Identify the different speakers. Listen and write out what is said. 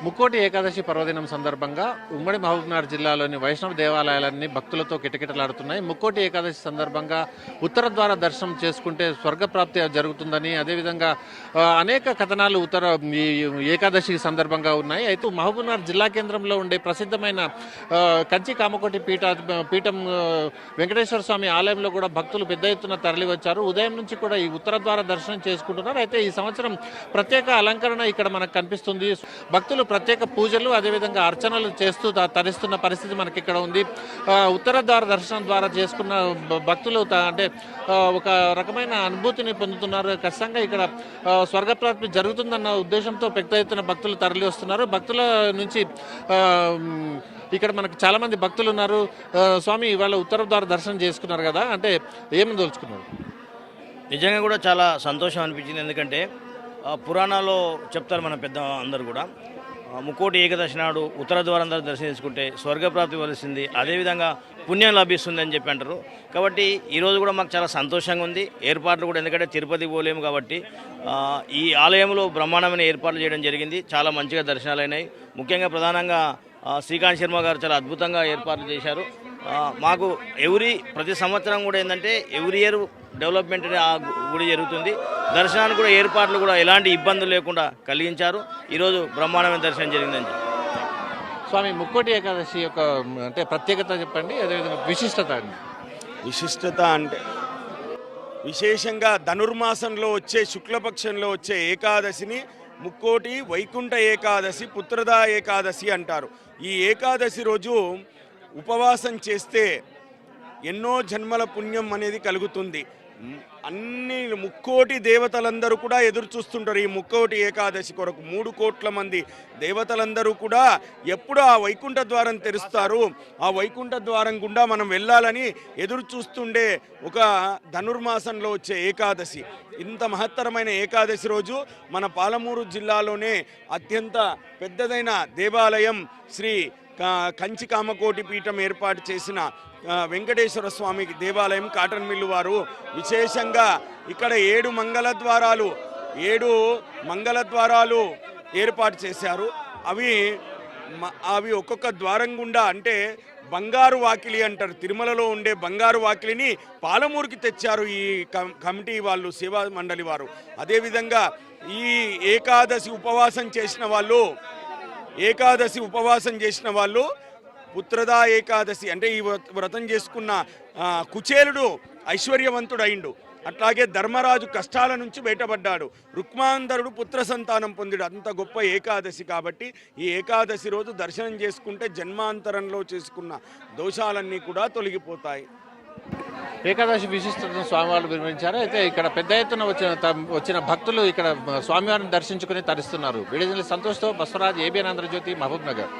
Speaker 1: ముక్కోటి ఏకాదశి పర్వదినం సందర్భంగా ఉమ్మడి మహబూబ్నగర్ జిల్లాలోని వైష్ణవ దేవాలయాలన్నీ భక్తులతో కిటకిటలాడుతున్నాయి. ముక్కోటి ఏకాదశి సందర్భంగా ఉత్తర ద్వార దర్శనం చేసుకుంటే స్వర్గప్రాప్తి జరుగుతుందని, అదేవిధంగా అనేక కథనాలు ఈ ఏకాదశి సందర్భంగా ఉన్నాయి. అయితే మహబూబ్నగర్ జిల్లా కేంద్రంలో ఉండే ప్రసిద్ధమైన కంచి కామకోటి పీఠం వెంకటేశ్వర స్వామి ఆలయంలో కూడా భక్తులు పెద్ద ఎత్తున తరలి వచ్చారు. ఉదయం నుంచి కూడా ఈ ఉత్తర ద్వార దర్శనం చేసుకుంటున్నారు. అయితే ఈ సంవత్సరం ప్రత్యేక అలంకరణ ఇక్కడ మనకు కనిపిస్తుంది. భక్తులు ప్రత్యేక పూజలు అదేవిధంగా అర్చనలు చేస్తూ తరిస్తున్న పరిస్థితి మనకి ఇక్కడ ఉంది. ఉత్తర ద్వార దర్శనం ద్వారా చేసుకున్న భక్తులు అంటే ఒక రకమైన అనుభూతిని పొందుతున్నారు. ఖచ్చితంగా ఇక్కడ స్వర్గప్రాప్తి జరుగుతుందన్న ఉద్దేశంతో పెద్ద ఎత్తున భక్తులు తరలి వస్తున్నారు. భక్తుల నుంచి ఇక్కడ మనకు చాలా మంది భక్తులు ఉన్నారు. స్వామి ఇవాళ ఉత్తర ద్వార దర్శనం చేసుకున్నారు కదా, అంటే ఏమని తోల్చుకున్నారు?
Speaker 2: నిజంగా కూడా చాలా సంతోషం అనిపించింది. ఎందుకంటే పురాణాల్లో చెప్తారు మన పెద్ద అందరూ కూడా, ముక్కోటి ఏకాదశి నాడు ఉత్తర ద్వారం ద్వారా దర్శనం చేసుకుంటే స్వర్గప్రాప్తి వలసింది, అదేవిధంగా పుణ్యం లభిస్తుంది అని చెప్పి అంటారు. కాబట్టి ఈరోజు కూడా మాకు చాలా సంతోషంగా ఉంది. ఏర్పాట్లు కూడా, ఎందుకంటే తిరుపతి పోలేము కాబట్టి ఈ ఆలయంలో బ్రహ్మాండమైన ఏర్పాట్లు చేయడం జరిగింది. చాలా మంచిగా దర్శనాలు అయినాయి. ముఖ్యంగా ప్రధానంగా శ్రీకాంత్ శర్మ గారు చాలా అద్భుతంగా ఏర్పాట్లు చేశారు. మాకు ప్రతి సంవత్సరం కూడా ఏంటంటే ఎవ్రీ ఇయర్ డెవలప్మెంట్ ఆ గుడి జరుగుతుంది. దర్శనానికి కూడా ఏర్పాట్లు కూడా ఎలాంటి ఇబ్బందులు లేకుండా కలిగించారు. ఈరోజు బ్రహ్మాండమైన దర్శనం జరిగిందని చెప్పి.
Speaker 1: స్వామి ముక్కోటి ఏకాదశి యొక్క అంటే ప్రత్యేకత చెప్పండి, అదేవిధంగా
Speaker 3: విశిష్టత అంటే విశేషంగా ధనుర్మాసంలో వచ్చే శుక్లపక్షంలో వచ్చే ఏకాదశిని ముక్కోటి వైకుంఠ ఏకాదశి, పుత్రదా ఏకాదశి అంటారు. ఈ ఏకాదశి రోజు ఉపవాసం చేస్తే ఎన్నో జన్మల పుణ్యం అనేది కలుగుతుంది. అన్ని ముక్కోటి దేవతలందరూ కూడా ఎదురు చూస్తుంటారు ఈ ముక్కోటి ఏకాదశి కొరకు. 3 కోట్ల మంది దేవతలందరూ కూడా ఎప్పుడు ఆ వైకుంఠ ద్వారం తెరుస్తారు, ఆ వైకుంఠ ద్వారం గుండా మనం వెళ్ళాలని ఎదురు చూస్తుండే ఒక ధనుర్మాసంలో వచ్చే ఏకాదశి. ఇంత మహత్తరమైన ఏకాదశి రోజు మన పాలమూరు జిల్లాలోనే అత్యంత పెద్దదైన దేవాలయం శ్రీ కంచి కామకోటి పీఠం ఏర్పాటు చేసిన వెంకటేశ్వర స్వామి దేవాలయం కాటన్ మిల్లు వారు విశేషంగా ఇక్కడ 7 మంగళ ద్వారాలు ఏర్పాటు చేశారు. అవి ఒక్కొక్క ద్వారం గుండా, అంటే బంగారు వాకిలి అంటారు, తిరుమలలో ఉండే బంగారు వాకిలిని పాలమూరుకి తెచ్చారు ఈ కమిటీ వాళ్ళు, సేవా మండలి వారు. అదేవిధంగా ఈ ఏకాదశి ఉపవాసం చేసిన వాళ్ళు పుత్రదా ఏకాదశి అంటే ఈ వ్రతం చేసుకున్న కుచేలుడు ఐశ్వర్యవంతుడు అయిండు. అట్లాగే ధర్మరాజు కష్టాల నుంచి బయటపడ్డాడు. రుక్మాంధరుడు పుత్ర సంతానం పొందాడు. అంత గొప్ప ఏకాదశి కాబట్టి ఈ ఏకాదశి రోజు దర్శనం చేసుకుంటే జన్మాంతరంలో చేసుకున్న దోషాలన్నీ కూడా తొలగిపోతాయి.
Speaker 1: ఏకాదశి విశిష్టతను స్వామివారు వివరించారు. అయితే ఇక్కడ పెద్ద ఎత్తున వచ్చిన భక్తులు ఇక్కడ స్వామివారిని దర్శించుకుని తరిస్తున్నారు. వీడియో సంతోష్తో బస్వరాజ్, ఏబిఎన్ ఆంధ్రజ్యోతి, మహబూబ్ నగర్.